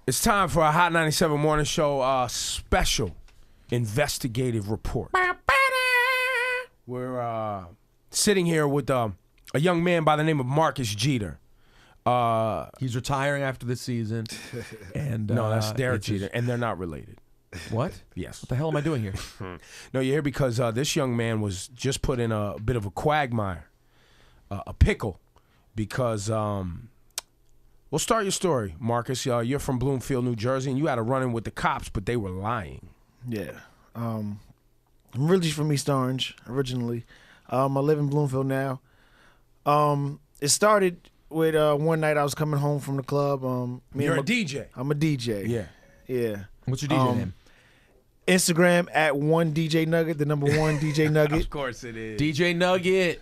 It's time for a Hot 97 Morning Show special investigative report. We're sitting here with a young man by the name of Marcus Jeter. He's retiring after this season. And no, that's Derek Jeter, and they're not related. What? Yes. What the hell am I doing here? No, you're here because this young man was just put in a bit of a quagmire, a pickle, because... We'll start your story, Marcus. You're from Bloomfield, New Jersey, and you had a run-in with the cops, but they were lying. Yeah. I'm really from East Orange, originally. I live in Bloomfield now. It started with one night I was coming home from the club. You're a DJ. I'm a DJ. Yeah. Yeah. What's your DJ name? Instagram at one DJ Nugget, the number one DJ Nugget. Of course it is. DJ Nugget.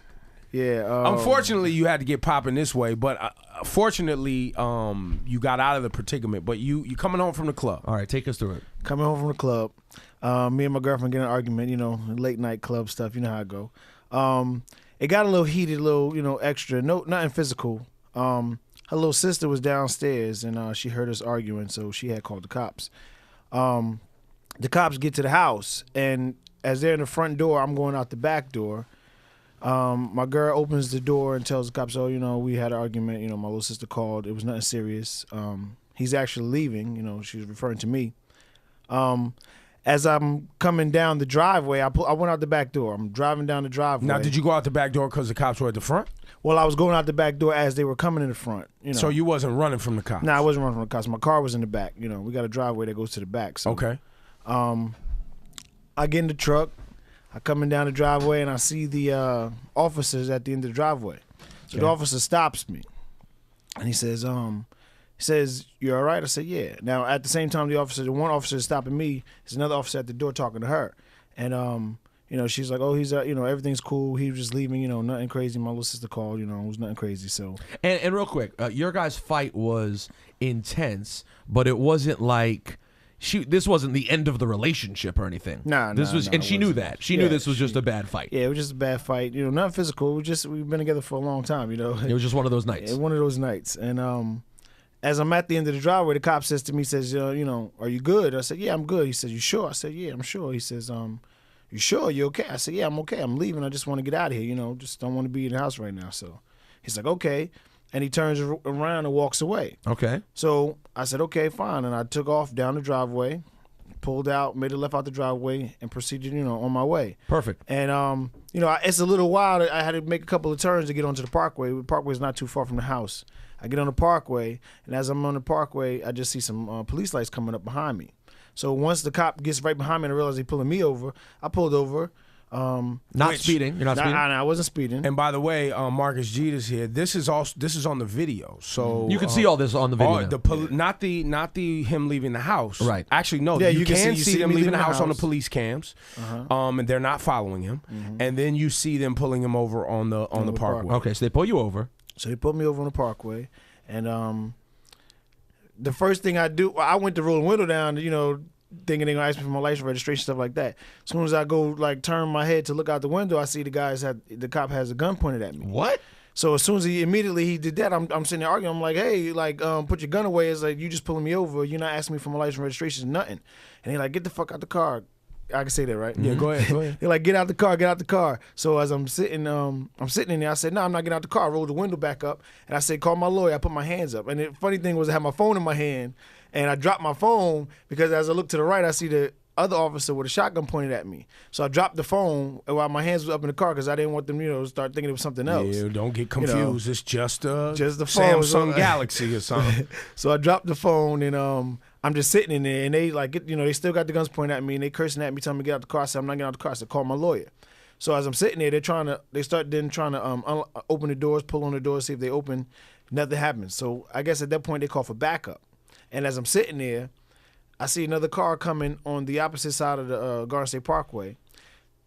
Yeah. Unfortunately, you had to get popping this way, but fortunately, you got out of the predicament. But you coming home from the club. All right, take us through it. Coming home from the club. Me and my girlfriend get in an argument, late night club stuff, you know how it go. It got a little heated, extra. No, nothing physical. Her little sister was downstairs and she heard us arguing, so she had called the cops. The cops get to the house, and as they're in the front door, I'm going out the back door. My girl opens the door and tells the cops, we had an argument, my little sister called. It was nothing serious. He's actually leaving, she was referring to me. As I'm coming down the driveway, I went out the back door. I'm driving down the driveway. Now, did you go out the back door because the cops were at the front? Well, I was going out the back door as they were coming in the front. So you wasn't running from the cops? No, I wasn't running from the cops. My car was in the back. We got a driveway that goes to the back. So, okay. I get in the truck. I coming down the driveway and I see the officers at the end of the driveway. So the officer stops me, and he says, "You all right?" I said, "Yeah." Now at the same time, the one officer is stopping me. There's another officer at the door talking to her, and she's like, "Oh, he's everything's cool. He was just leaving. Nothing crazy. My little sister called. It was nothing crazy." So and real quick, your guys' fight was intense, but it wasn't like. This wasn't the end of the relationship or anything. And she knew that. She knew this was just a bad fight. Yeah, it was just a bad fight. Nothing physical. We've been together for a long time. It was just one of those nights. One of those nights. And as I'm at the end of the driveway, the cop says to me, "Are you good?" I said, "Yeah, I'm good." He says, "You sure?" I said, "Yeah, I'm sure." He says, "You sure? You okay?" I said, "Yeah, I'm okay. I'm leaving. I just want to get out of here. Just don't want to be in the house right now." So he's like, "Okay." And he turns around and walks away. Okay. So I said, "Okay, fine." And I took off down the driveway, pulled out, made a left out the driveway, and proceeded, on my way. Perfect. And, it's a little wild. I had to make a couple of turns to get onto the parkway. The parkway is not too far from the house. I get on the parkway, and as I'm on the parkway, I just see some police lights coming up behind me. So once the cop gets right behind me and I realize he's pulling me over, I pulled over. Not speeding. You're not speeding. I wasn't speeding. And by the way, Marcus Jeter's here. This is on the video, so you can see all this on the video. Not the him leaving the house. Right. Actually, no. Yeah, you can see them leaving the house on the house. police cams. And they're not following him. And then you see them pulling him over on the parkway. Okay, so they pull you over. So they put me over on the parkway, and the first thing I do, I went to roll the window down, thinking they're gonna ask me for my license registration, stuff like that. As soon as I go turn my head to look out the window, I see the cop has a gun pointed at me. What? So as soon as he did that, I'm sitting there arguing. I'm like, "Hey, put your gun away." It's like, "You just pulling me over. You're not asking me for my license registration, nothing." And he's like, "Get the fuck out the car." I can say that, right? Yeah, go ahead. They're like, "Get out the car, get out the car." So as I'm sitting in there, I said, "No, I'm not getting out the car." I rolled the window back up, and I said, "Call my lawyer." I put my hands up, and the funny thing was I had my phone in my hand, and I dropped my phone because as I look to the right, I see the other officer with a shotgun pointed at me. So I dropped the phone while my hands was up in the car because I didn't want them, to start thinking it was something else. Yeah, don't get confused. It's just the phone. Samsung Galaxy or something. So I dropped the phone, and I'm just sitting in there, and they they still got the guns pointed at me, and they cursing at me, telling me to get out the car. I said, "I'm not getting out the car." I said, "Call my lawyer." So as I'm sitting there, they start trying to open the doors, pull on the doors, see if they open. Nothing happens. So I guess at that point they call for backup. And as I'm sitting there, I see another car coming on the opposite side of the Garden State Parkway.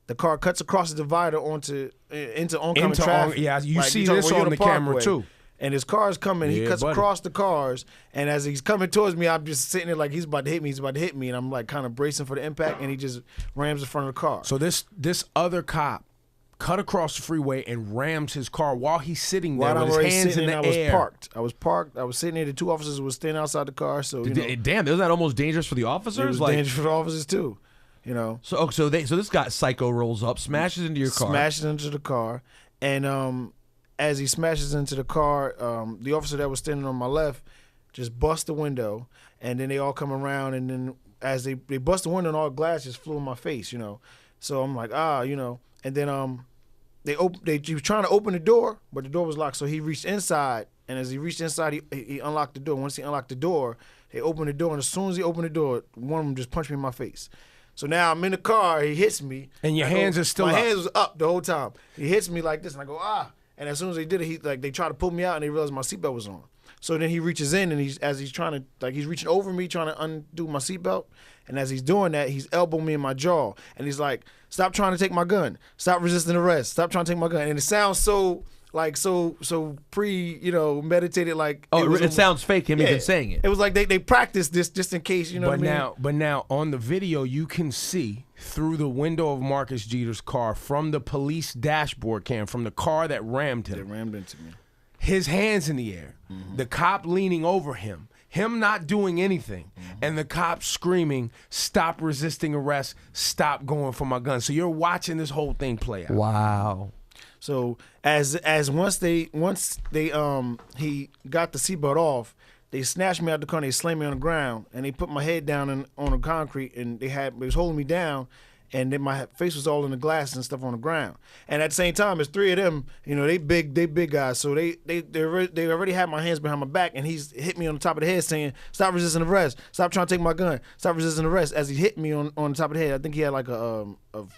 The car cuts across the divider into oncoming traffic. You see this on the camera too. And his car's coming. He cuts across the cars, and as he's coming towards me, I'm just sitting there like he's about to hit me. He's about to hit me, and I'm kind of bracing for the impact, and he just rams in front of the car. So this other cop cut across the freeway and rams his car while he's sitting there while with his hands in the air. I was parked. I was sitting there. The two officers were standing outside the car. So damn, isn't that almost dangerous for the officers? It was dangerous for the officers too. So this guy psycho rolls up, smashes into your car, smashes into the car, and as he smashes into the car, the officer that was standing on my left just bust the window, and then they all come around, and then as they bust the window, and all glass just flew in my face, So I'm like, and then he was trying to open the door, but the door was locked, so he reached inside, and as he reached inside, he unlocked the door. Once he unlocked the door, they opened the door, and as soon as he opened the door, one of them just punched me in my face. So now I'm in the car, he hits me. And your hands are still up. My hands was up the whole time. He hits me like this, and I go, ah. And as soon as they did it, they tried to pull me out, and they realized my seatbelt was on. So then he reaches in, and he's reaching over me, trying to undo my seatbelt. And as he's doing that, he's elbowing me in my jaw. And he's like, stop trying to take my gun. Stop resisting arrest. Stop trying to take my gun. And it sounds so meditated, like. Oh, it sounds fake, him even saying it. It was like they practiced this just in case, what I mean? But now on the video, you can see through the window of Marcus Jeter's car, from the police dashboard cam, from the car that rammed him. That rammed into me. His hands in the air, the cop leaning over him not doing anything, and the cop screaming, stop resisting arrest, stop going for my gun. So you're watching this whole thing play out. Wow. So as once he got the seatbelt off, they snatched me out the car and they slammed me on the ground, and they put my head down on the concrete, and they was holding me down, and then my face was all in the glass and stuff on the ground. And at the same time, there's three of them, they big guys, so they already had my hands behind my back, and he's hit me on the top of the head saying, stop resisting arrest, stop trying to take my gun, stop resisting arrest. As he hit me on the top of the head, I think he had like a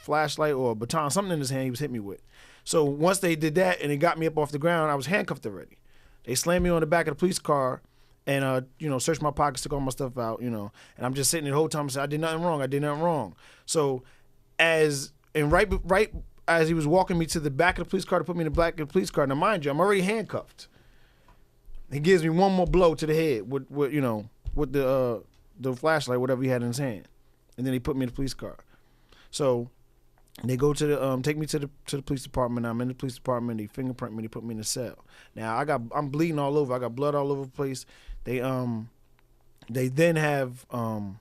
flashlight or a baton, something in his hand he was hitting me with. So once they did that and they got me up off the ground, I was handcuffed already. They slammed me on the back of the police car and, searched my pockets, took all my stuff out, and I'm just sitting there the whole time and said, I did nothing wrong. So right as he was walking me to the back of the police car to put me in the back of the police car, now mind you, I'm already handcuffed. He gives me one more blow to the head with the flashlight, whatever he had in his hand. And then he put me in the police car. So they go to the take me to the police department. I'm in the police department. They fingerprint me. They put me in the cell. Now I'm bleeding all over. I got blood all over the place. They then have some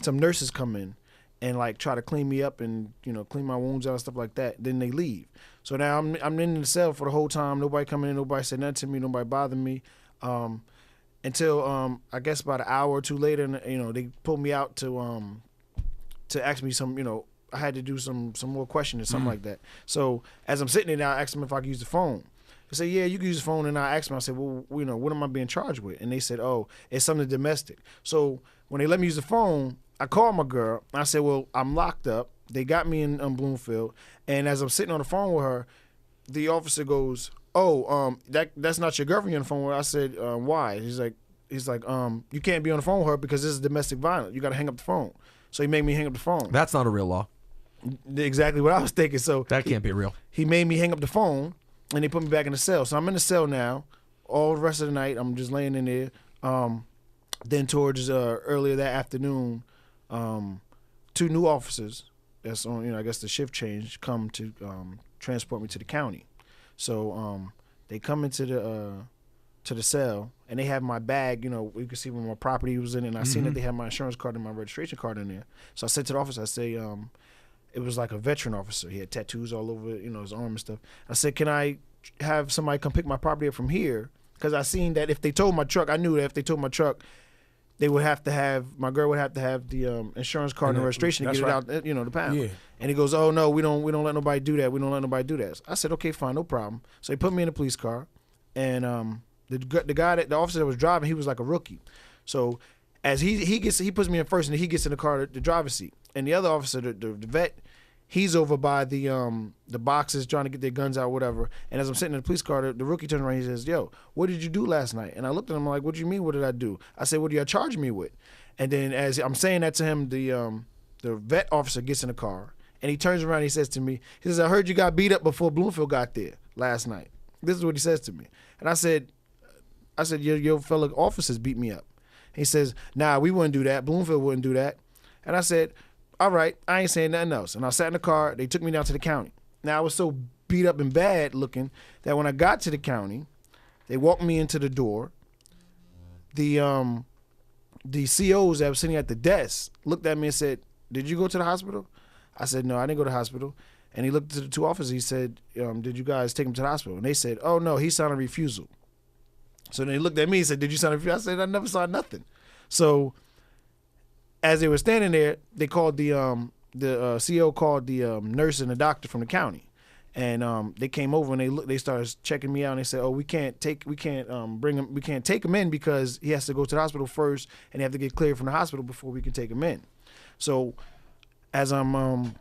nurses come in and like try to clean me up and clean my wounds out and stuff like that. Then they leave. So now I'm in the cell for the whole time. Nobody coming in. Nobody said nothing to me. Nobody bothered me. Until I guess about an hour or two later, they pulled me out to ask me some I had to do some more questioning or something like that. So as I'm sitting there now, I asked them if I could use the phone. They said, yeah, you can use the phone. And I asked them, I said, well, what am I being charged with? And they said, oh, it's something domestic. So when they let me use the phone, I called my girl. I said, well, I'm locked up. They got me in Bloomfield. And as I'm sitting on the phone with her, the officer goes, oh, that's not your girlfriend you're on the phone with. I said, why? He's like, you can't be on the phone with her because this is domestic violence. You got to hang up the phone. So he made me hang up the phone. That's not a real law. Exactly what I was thinking. So that can't be real. He made me hang up the phone, and they put me back in the cell. So I'm in the cell now. All the rest of the night, I'm just laying in there. Then towards earlier that afternoon, two new officers that's on, I guess the shift change, come to transport me to the county. So they come into the cell, and they have my bag. You can see where my property was in it, and I seen that they had my insurance card and my registration card in there. So I said to the officer, I say, it was like a veteran officer. He had tattoos all over, his arm and stuff. I said, can I have somebody come pick my property up from here? Because I seen that if they towed my truck, I knew that if they towed my truck, they would have to have, my girl would have to have the insurance card and registration to get it out, the pound. Yeah. And he goes, oh no, we don't let nobody do that. We don't let nobody do that. I said, okay, fine, no problem. So he put me in a police car, and the officer that was driving, he was like a rookie. So as he puts me in first, and he gets in the car, the driver's seat. And the other officer, the vet, he's over by the boxes trying to get their guns out, whatever. And as I'm sitting in the police car, the rookie turns around, he says, yo, what did you do last night? And I looked at him like, what do you mean, what did I do? I said, what do you charge me with? And then as I'm saying that to him, the vet officer gets in the car, and he turns around and he says to me, he says, I heard you got beat up before Bloomfield got there last night. This is what he says to me. And I said, your fellow officers beat me up. He says, nah, we wouldn't do that. Bloomfield wouldn't do that. And I said, all right, I ain't saying nothing else. And I sat in the car. They took me down to the county. Now, I was so beat up and bad looking that when I got to the county, they walked me into the door. The COs that was sitting at the desk looked at me and said, "Did you go to the hospital?" I said, "No, I didn't go to the hospital." And he looked at the two officers. He said, "Did you guys take him to the hospital?" And they said, "Oh, no, he signed a refusal." So then they looked at me and said, "Did you sign a refusal?" I said, "I never signed nothing." So as they were standing there, they called the CO called the nurse and the doctor from the county. And they came over and they started checking me out and they said, "Oh, we can't take him in because he has to go to the hospital first and they have to get cleared from the hospital before we can take him in." So as I'm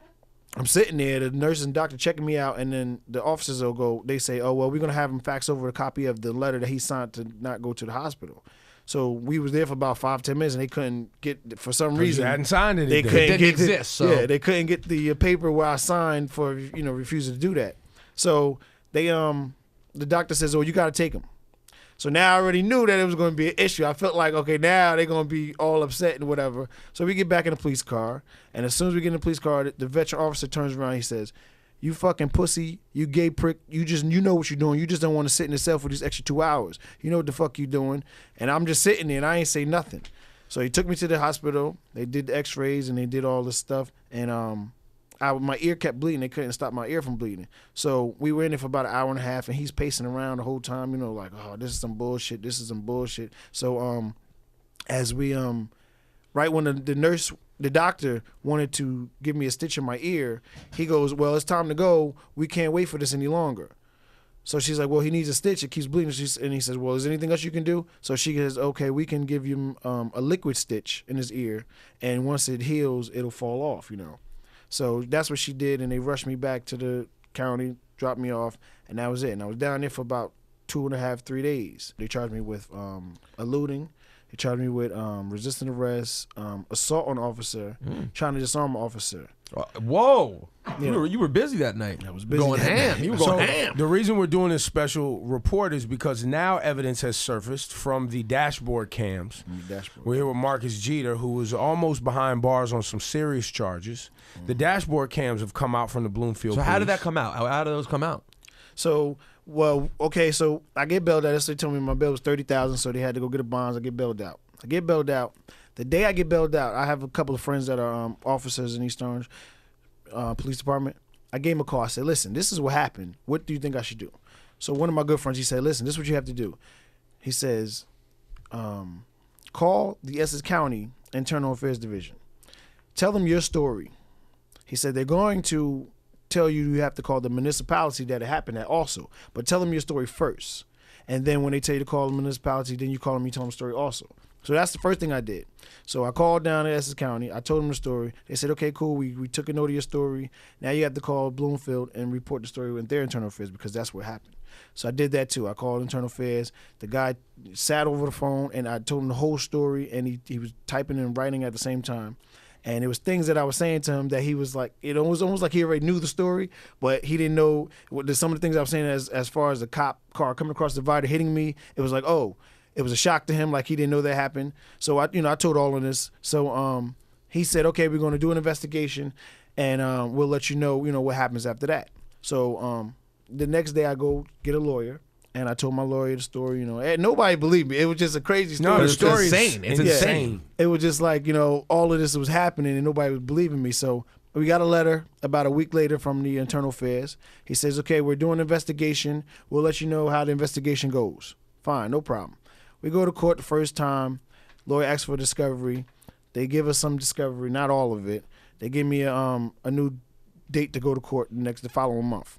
sitting there, the nurse and doctor checking me out, and then the officers will go. They say, "Oh, well, we're gonna have him fax over a copy of the letter that he signed to not go to the hospital." So we was there for about 5-10 minutes, and they couldn't get, for some reason, you hadn't signed anything. It didn't exist. So. Yeah, they couldn't get the paper where I signed for refusing to do that. So they the doctor says, "Oh, you got to take him." So now I already knew that it was going to be an issue. I felt like, okay, now they're going to be all upset and whatever. So we get back in the police car, and as soon as we get in the police car, the veteran officer turns around. He says, "You fucking pussy, you gay prick, you know what you're doing. You just don't want to sit in the cell for these extra 2 hours. You know what the fuck you doing." And I'm just sitting there, and I ain't say nothing. So he took me to the hospital. They did the x-rays, and they did all this stuff. And my ear kept bleeding. They couldn't stop my ear from bleeding. So we were in there for about an hour and a half, and he's pacing around the whole time, like, "Oh, this is some bullshit. This is some bullshit." So as we right when the doctor wanted to give me a stitch in my ear, he goes, "Well, it's time to go. We can't wait for this any longer." So she's like, "Well, he needs a stitch. It keeps bleeding." And he says, "Well, is there anything else you can do?" So she says, "Okay, we can give you a liquid stitch in his ear, and once it heals, it'll fall off, So that's what she did, and they rushed me back to the county, dropped me off, and that was it. And I was down there for about 2.5, 3 days. They charged me with eluding. They charged me with resisting arrest, assault on officer, trying to disarm an officer. Whoa. Yeah. You were busy that night. I was busy. Going ham. You were going ham. The reason we're doing this special report is because now evidence has surfaced from the dashboard cams. We're here with Marcus Jeter, who was almost behind bars on some serious charges. The dashboard cams have come out from the Bloomfield So police. how did that come out? How did those come out? So, well, okay, so I get bailed out. They told me my bail was $30,000, so they had to go get a bonds. I get bailed out. The day I get bailed out, I have a couple of friends that are officers in East Orange Police Department. I gave him a call. I said, "Listen, this is what happened. What do you think I should do?" So one of my good friends, he said, "Listen, this is what you have to do." He says, "Call the Essex County Internal Affairs Division. Tell them your story." He said, "They're going to tell you have to call the municipality that it happened at also, but tell them your story first. And then when they tell you to call the municipality, then you call them, you tell them the story also." So that's the first thing I did. So I called down to Essex County. I told them the story. They said, "Okay, cool. We took a note of your story. Now you have to call Bloomfield and report the story in their internal affairs because that's what happened." So I did that too. I called internal affairs. The guy sat over the phone and I told him the whole story, and he was typing and writing at the same time. And it was things that I was saying to him that he was like, it was almost like he already knew the story, but he didn't know some of the things I was saying as far as the cop car coming across the divider hitting me. It was like, oh, it was a shock to him, like he didn't know that happened. So I told all of this. So he said, "Okay, we're going to do an investigation, and we'll let you know what happens after that." So the next day I go get a lawyer. And I told my lawyer the story, and nobody believed me. It was just a crazy story. No, the story is insane. It's insane. It was just like, all of this was happening and nobody was believing me. So we got a letter about a week later from the internal affairs. He says, "Okay, we're doing an investigation. We'll let you know how the investigation goes." Fine, no problem. We go to court the first time. Lawyer asks for discovery. They give us some discovery, not all of it. They give me a new date to go to court the following month.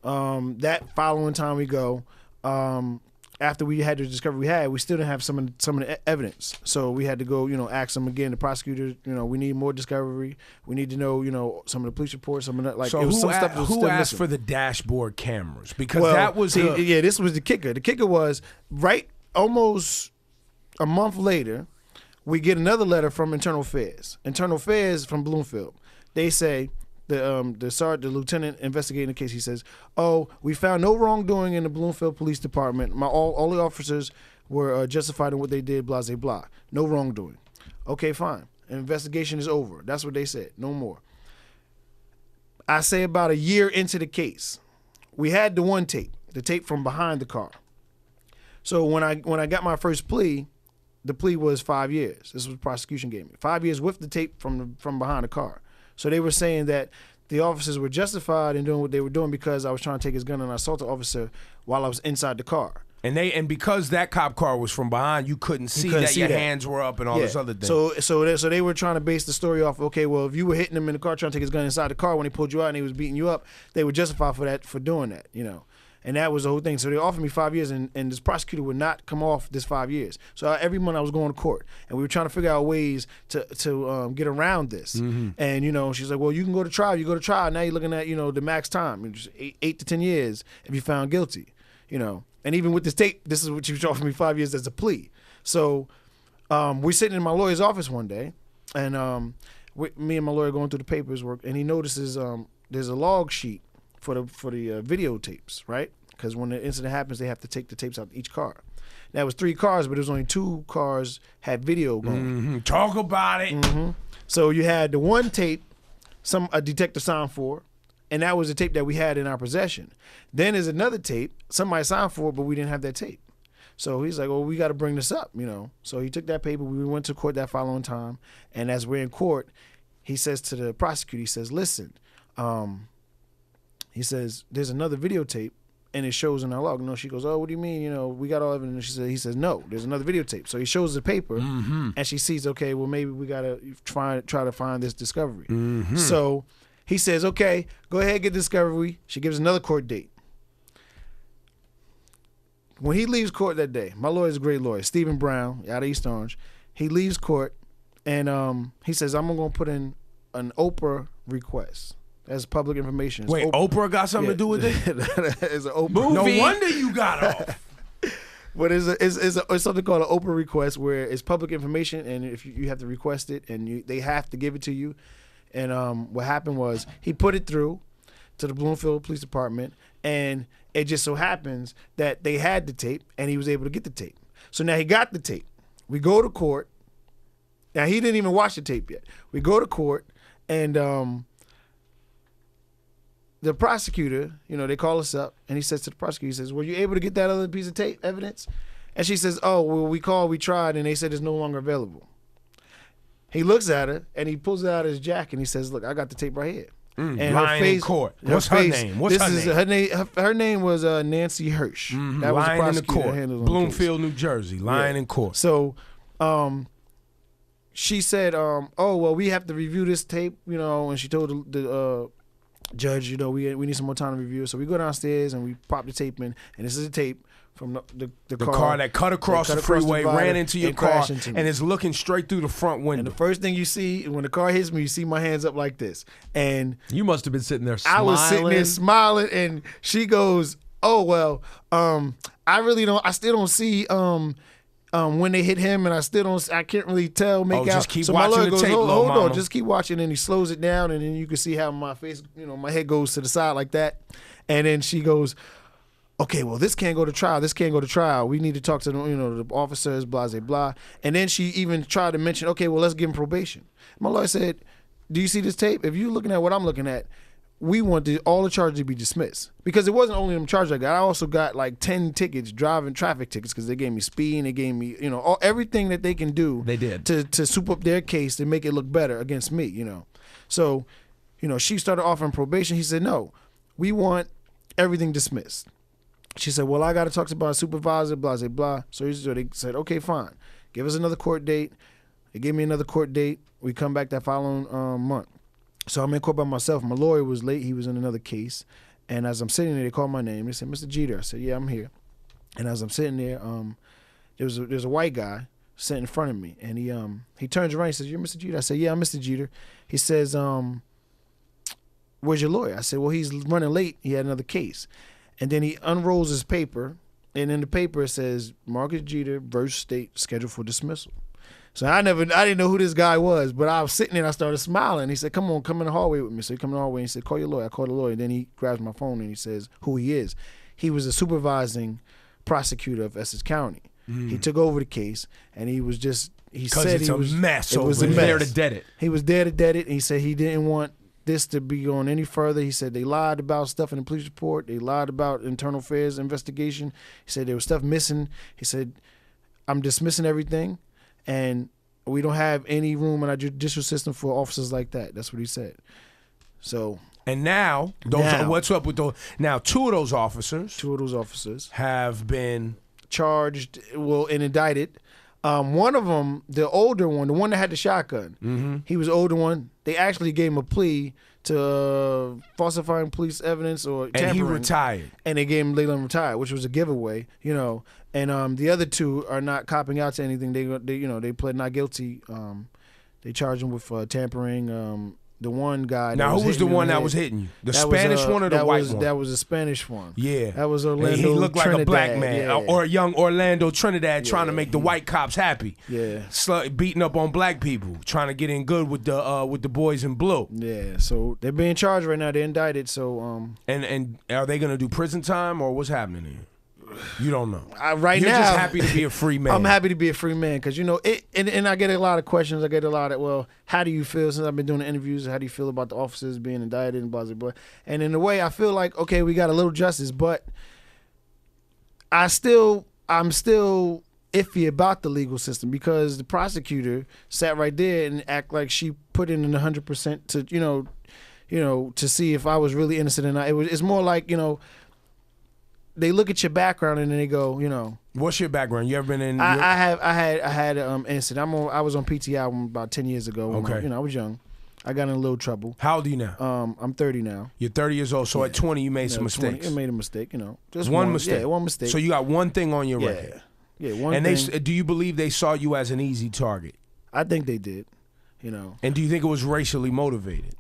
That following time we go, after we had the discovery we had, we still didn't have some of the evidence. So we had to go, ask them again, the prosecutor, we need more discovery. We need to know, some of the police reports, some of that. Like, so it was who, some stuff that was who still asked missing. for the dashboard cameras? Because that was this was the kicker. The kicker was right almost a month later, we get another letter from Internal Affairs. Internal Affairs from Bloomfield. They say, the lieutenant investigating the case, he says, "Oh, we found no wrongdoing in the Bloomfield Police Department. All the officers were justified in what they did, blah, blah, blah. No wrongdoing." Okay, fine. Investigation is over. That's what they said. No more. I say about a year into the case, we had the one tape, the tape from behind the car. So when I got my first plea, the plea was 5 years. This was what the prosecution gave me. 5 years with the tape from behind the car. So they were saying that the officers were justified in doing what they were doing because I was trying to take his gun and I assaulted the officer while I was inside the car. And because that cop car was from behind, you couldn't see that your hands were up and all this other thing. So they were trying to base the story off, okay, well, if you were hitting him in the car trying to take his gun inside the car when he pulled you out and he was beating you up, they were justified for doing that, you know. And that was the whole thing. So they offered me 5 years, and this prosecutor would not come off this 5 years. So every month I was going to court, and we were trying to figure out ways to get around this. Mm-hmm. And, you know, she's like, well, you can go to trial. You go to trial. Now you're looking at, you know, the max time, just 8 to 10 years if you're found guilty, you know. And even with this tape, this is what she was offering me 5 years as a plea. So we're sitting in my lawyer's office one day, and me and my lawyer going through the papers work, and he notices there's a log sheet for the videotapes, right? Because when the incident happens, they have to take the tapes out of each car. Now, it was 3 cars, but it was only 2 cars had video going. Mm-hmm. Talk about it. Mm-hmm. So you had the one tape, a detective signed for, and that was the tape that we had in our possession. Then there's another tape, somebody signed for it, but we didn't have that tape. So he's like, well, we got to bring this up, you know. So he took that paper. We went to court that following time, and as we're in court, he says to the prosecutor, he says, listen, he says, there's another videotape, and it shows in our log. No, she goes, oh, what do you mean? You know, we got all evidence. He says, no, there's another videotape. So he shows the paper, and she sees, okay, well, maybe we got to try to find this discovery. Mm-hmm. So he says, okay, go ahead, get discovery. She gives another court date. When he leaves court that day, my lawyer's a great lawyer, Stephen Brown, out of East Orange. He leaves court, and he says, I'm going to put in an Oprah request. That's public information. Wait, Oprah got something to do with it? It's an Oprah movie. No wonder you got off. But it's something called an Oprah request where it's public information, and if you have to request it, and they have to give it to you. And what happened was he put it through to the Bloomfield Police Department, and it just so happens that they had the tape, and he was able to get the tape. So now he got the tape. We go to court. Now he didn't even watch the tape yet. We go to court, and the prosecutor, you know, they call us up, and he says to the prosecutor, he says, were you able to get that other piece of tape evidence? And she says, oh, well, we tried, and they said it's no longer available. He looks at her, and he pulls it out of his jacket, and he says, look, I got the tape right here. And lying in court. What's her name? Her name was Nancy Hirsch. Mm-hmm. That was lying the prosecutor in the court. Bloomfield, New Jersey. Lying in court. So she said, oh, well, we have to review this tape, you know, and she told the judge, you know, we need some more time to review it. So we go downstairs and we pop the tape in, and this is a tape from the car that cut across the freeway, ran into your car, and is looking straight through the front window. And the first thing you see when the car hits me, you see my hands up like this. And you must have been sitting there smiling. I was sitting there smiling, and she goes, oh, well, I still don't see when they hit him, and I can't really tell, make out. Just keep so watching my lawyer the goes, tape, hold mama. on, just keep watching, and he slows it down, and then you can see how my face, you know, my head goes to the side like that. And then she goes, okay, well, this can't go to trial. This can't go to trial. We need to talk to the, you know, the officers, blah, blah, blah. And then she even tried to mention, okay, well, let's give him probation. My lawyer said, do you see this tape? If you're looking at what I'm looking at, we want all the charges to be dismissed. Because it wasn't only them charges I got. I also got like 10 tickets, driving traffic tickets, because they gave me speed, and they gave me, you know, everything that they can do. They did. To soup up their case to make it look better against me, you know. So, you know, she started offering probation. He said, no, we want everything dismissed. She said, well, I got to talk to my supervisor, blah, blah, blah. So they said, okay, fine. Give us another court date. They gave me another court date. We come back that following month. So I'm in court by myself. My lawyer was late. He was in another case. And as I'm sitting there, they called my name. They said, Mr. Jeter. I said, yeah, I'm here. And as I'm sitting there, there's a white guy sitting in front of me. And he turns around. He says, you're Mr. Jeter? I said, yeah, I'm Mr. Jeter. He says, where's your lawyer? I said, well, he's running late. He had another case. And then he unrolls his paper, and in the paper it says, Marcus Jeter versus State scheduled for dismissal. So I didn't know who this guy was, but I was sitting there and I started smiling. He said, come on, come in the hallway with me. So he come in the hallway and he said, call your lawyer. I called the lawyer. Then he grabs my phone and he says who he is. He was a supervising prosecutor of Essex County. He took over the case, and he said it's a mess. It was a mess. There to dead it. He was there to dead it, and he said he didn't want this to be going any further. He said they lied about stuff in the police report. They lied about internal affairs investigation. He said there was stuff missing. He said, I'm dismissing everything, and we don't have any room in our judicial system for officers like that. That's what he said. So. And now, what's up with those? Now, two of those officers have been charged, and indicted. One of them, the older one, the one that had the shotgun, he was the older one. They actually gave him a plea to falsifying police evidence or tampering. And he retired. And they gave him let him retire, which was a giveaway, And the other two are not copping out to anything. They pled not guilty. They charged him with tampering. The one guy. Now, who was the one that was hitting you? The Spanish one or the white one? That was a Spanish one. Yeah. That was Orlando. He looked like Trinidad. a black man, or a young Orlando Trinidad trying to make the white cops happy. Yeah. Beating up on black people, trying to get in good with the boys in blue. Yeah. So they're being charged right now. They're indicted. So And are they gonna do prison time or what's happening here? You don't know. Right You're now, just happy to be a free man. I'm happy to be a free man because and I get a lot of questions. I get a lot of, well, how do you feel since I've been doing the interviews? How do you feel about the officers being indicted and blah blah blah? And in a way, I feel like okay, we got a little justice, but I'm still iffy about the legal system because the prosecutor sat right there and act like she put in 100% to to see if I was really innocent or not. It's more like they look at your background and then they go, What's your background? You ever been in? I had an incident. I was on PTI about 10 years ago. Okay. I was young. I got in a little trouble. How old are you now? I'm 30 now. You're 30 years old. So at 20, you made some mistakes. 20, I made a mistake. Just one mistake. Yeah, one mistake. So you got one thing on your record. Yeah, one and thing. Do you believe they saw you as an easy target? I think they did. And do you think it was racially motivated,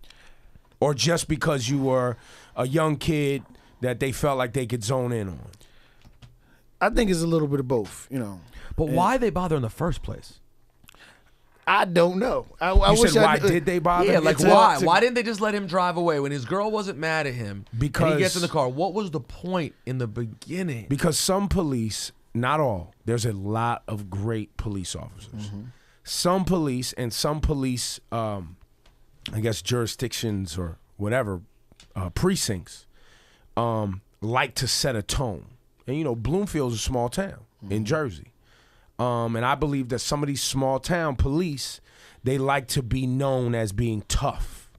or just because you were a young kid that they felt like they could zone in on? I think it's a little bit of both, But why they bother in the first place? I don't know. I you said why did they bother? Yeah, like why? Why didn't they just let him drive away when his girl wasn't mad at him? Because and he gets in the car. What was the point in the beginning? Because some police, not all, there's a lot of great police officers. Some police and some police, I guess jurisdictions or whatever, precincts, like to set a tone. And Bloomfield's a small town in Jersey. And I believe that some of these small town police, they like to be known as being tough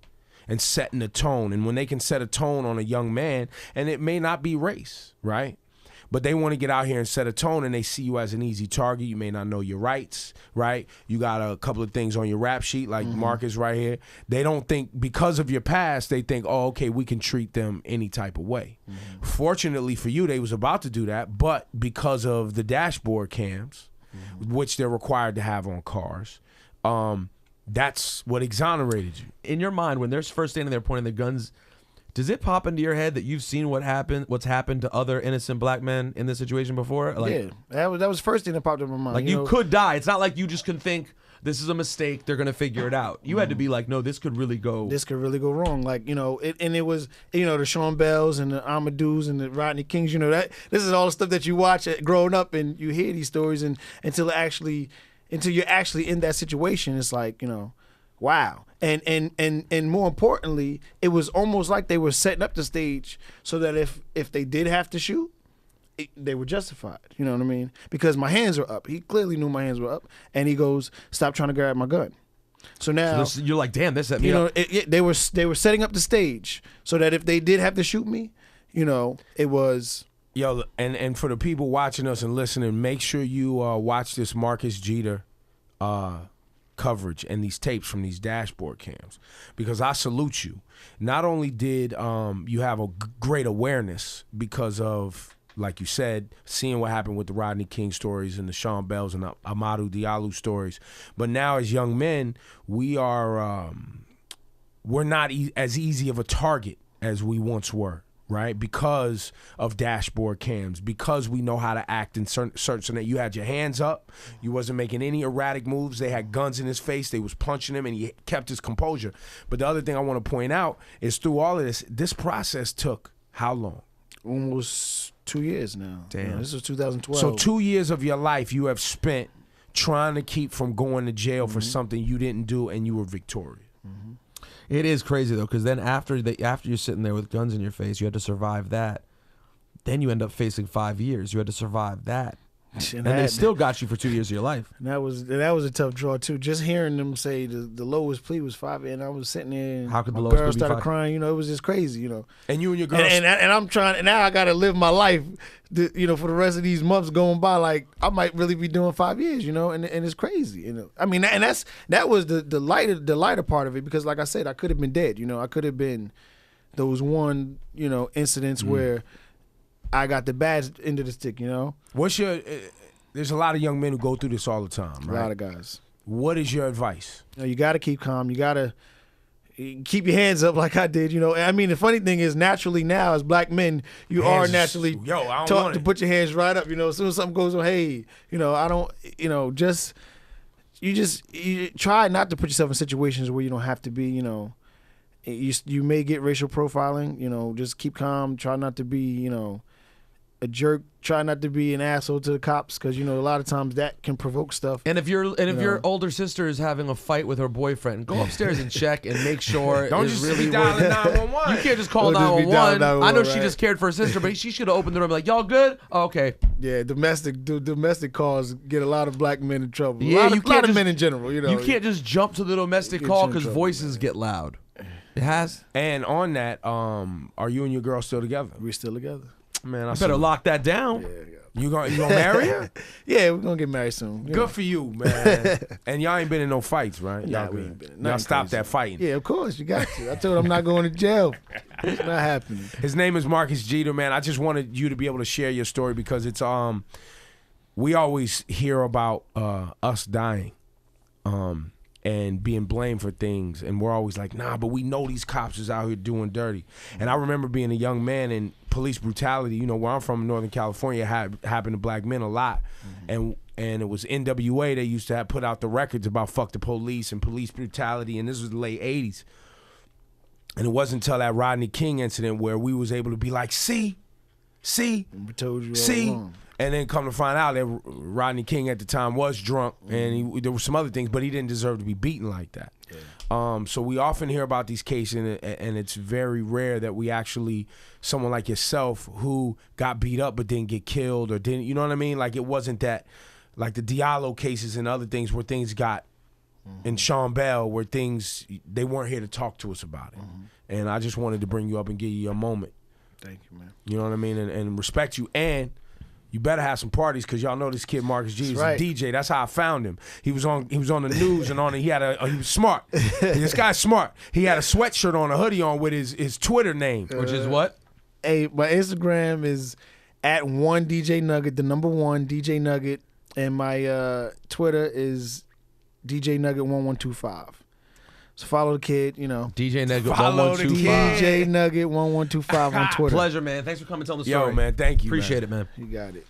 and setting a tone. And when they can set a tone on a young man, and it may not be race, right? But they want to get out here and set a tone, and they see you as an easy target. You may not know your rights, right? You got a couple of things on your rap sheet, like Marcus right here. They don't think, because of your past, they think, oh, okay, we can treat them any type of way. Fortunately for you, they was about to do that, but because of the dashboard cams, which they're required to have on cars, that's what exonerated you. In your mind, when they're first standing there pointing their guns, does it pop into your head that you've seen what's happened to other innocent black men in this situation before? Yeah, that was the first thing that popped in my mind. Like you could die. It's not like you just can think this is a mistake. They're gonna figure it out. You had to be like, no, this could really go. This could really go wrong. Like it was the Sean Bells and the Amadous and the Rodney Kings. That this is all the stuff that you watch growing up and you hear these stories and until you're actually in that situation, it's like wow. And more importantly, it was almost like they were setting up the stage so that if they did have to shoot, they were justified. You know what I mean? Because my hands were up. He clearly knew my hands were up, and he goes, "Stop trying to grab my gun." So now you're like, "Damn, this set me up." They were setting up the stage so that if they did have to shoot me, it was. Yo, and for the people watching us and listening, make sure you watch this Marcus Jeter coverage and these tapes from these dashboard cams, because I salute you. Not only did you have a great awareness because of, like you said, seeing what happened with the Rodney King stories and the Sean Bells and the Amadou Diallo stories, but now as young men, we're not as easy of a target as we once were. Right, because of dashboard cams, because we know how to act in certain that you had your hands up, you wasn't making any erratic moves. They had guns in his face, they was punching him, and he kept his composure. But the other thing I want to point out is through all of this process took how long? Almost 2 years now. Damn, this was 2012. So 2 years of your life you have spent trying to keep from going to jail for something you didn't do, and you were victorious. It is crazy though, because then after you're sitting there with guns in your face, you had to survive that. Then you end up facing 5 years. You had to survive that. And they still got you for 2 years of your life. And that was a tough draw too. Just hearing them say the lowest plea was 5, and I was sitting there. And how could the my lowest girl plea be started 5? crying? You know, it was just crazy. You know. And you and your girl. And I'm trying. And now I got to live my life. You know, for the rest of these months going by, like I might really be doing 5 years. You know, and it's crazy. You know, I mean, and that was the lighter part of it, because like I said, I could have been dead. You know, I could have been those one incidents where I got the bad end of the stick. You know. What's your There's a lot of young men who go through this all the time, right? A lot of guys. What is your advice? You got to keep calm. You got to keep your hands up like I did. You know, I mean, the funny thing is, naturally now as black men, you are naturally taught to put your hands right up. You know, as soon as something goes on, hey, I don't, you try not to put yourself in situations where you don't have to be. You may get racial profiling. Just keep calm. Try not to be, a jerk. Try not to be an asshole to the cops, because a lot of times that can provoke stuff. And if your older sister is having a fight with her boyfriend, go upstairs and check and make sure. Don't just really dial 911. You can't just call 911. I know she just cared for her sister, but she should have opened the door and be like, "Y'all good? Oh, okay." Yeah, domestic calls get a lot of black men in trouble. Yeah, a lot of men in general. You can't just jump to the domestic call because voices get loud. It has. And on that, are you and your girl still together? We're still together. Man, I better lock that down. Yeah. You gonna marry her? Yeah, we're gonna get married soon. Good for you, man. And y'all ain't been in no fights, right? Nah, we ain't been. Y'all stopped that fighting. Yeah, of course, you got to. I told him I'm not going to jail. It's not happening. His name is Marcus Jeter, man. I just wanted you to be able to share your story, because it's we always hear about us dying. And being blamed for things, and we're always like, nah, but we know these cops is out here doing dirty. And I remember being a young man, and police brutality, where I'm from in Northern California, happened to black men a lot. And it was NWA, they used to put out the records about fuck the police and police brutality, and this was the late 80s. And it wasn't until that Rodney King incident where we was able to be like, see? We told you all along. And then come to find out that Rodney King at the time was drunk, and there were some other things, but he didn't deserve to be beaten like that. Yeah. So we often hear about these cases, and it's very rare that we actually, someone like yourself who got beat up but didn't get killed or didn't, you know what I mean? Like, it wasn't that, like the Diallo cases and other things where things got, and Sean Bell, where things, they weren't here to talk to us about it. And I just wanted to bring you up and give you a moment. Thank you, man. You know what I mean? And respect you. And you better have some parties, because y'all know this kid Marcus G is a DJ. That's how I found him. He was on the news, and he was smart. This guy's smart. He had a sweatshirt on, a hoodie on with his Twitter name, which is what? Hey, my Instagram is @1DJNugget, the number 1 DJ Nugget, and my Twitter is DJ Nugget 1125. So follow the kid, DJ Nugget 1125. DJ Nugget 1125 on Twitter. Pleasure, man. Thanks for coming and telling the story. Yo, man, thank you. Appreciate it, man. You got it.